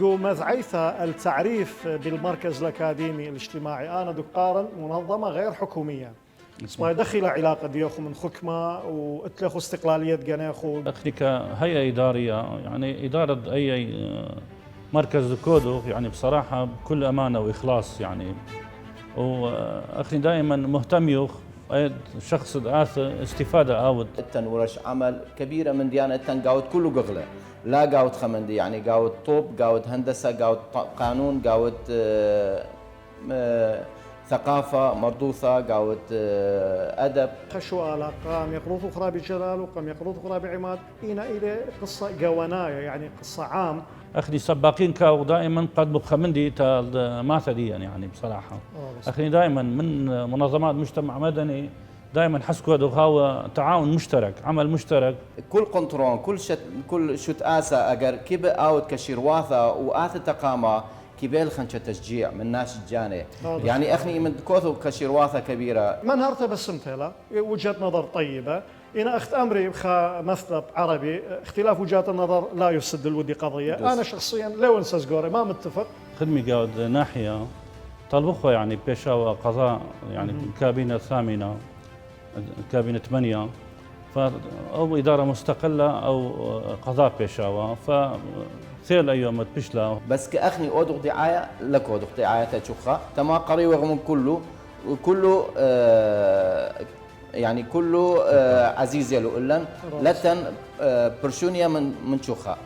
قومت عيثة التعريف بالمركز الأكاديمي الاجتماعي أنا دقارن منظمة غير حكومية ما يدخل علاقة ديوخو من حكمة واتلخو استقلالية جناخو أخي كهيئة إدارية يعني إدارة أي مركز كودو يعني بصراحة بكل أمانة وإخلاص يعني وأخي دائما مهتم يوخ شخص آث استفادة آود التن ورش عمل كبيرة من ديانة التن قاود كله قغلة لا قاود خمندي يعني قاود طب قاود هندسة قاود قانون قاود ثقافة مردوثة قاود أدب خشوا على قام يقروث أخرى بجلال وقام يقروث أخرى بعماد إلى قصة قواناية يعني قصة عام أخي سباقين كاو دائما قد مخمندي ماثليا يعني بصراحة أخي دائما من منظمات مجتمع مدني دائما حسكوا هو تعاون مشترك عمل مشترك كل قنطرون كل شت آسا أجر كيب أوت كشيرواثا وآث تقامة كبيل خنشة تشجيع من ناس الجاني يعني أخني من كوثو كشيرواثا كبيرة من هرت بسمت له وجهة نظر طيبة إن أخت أمري مثل عربي اختلاف وجهات النظر لا يفسد الودي قضية أنا شخصيا لو انسى قوري ما متفق خدمي قاود ناحية طلبخوا يعني بيشاوى قضاء يعني الكابينة الثامنة الكابينة 8 أو إدارة مستقلة أو قضاء بيشاوى ثيل أيام تبشلا بس كأخني أودغ دعاية لك أودغ دعاية تشوخها تما قري وغم كله يعني كله عزيز يلو إلن لتن برشونيا من شوخها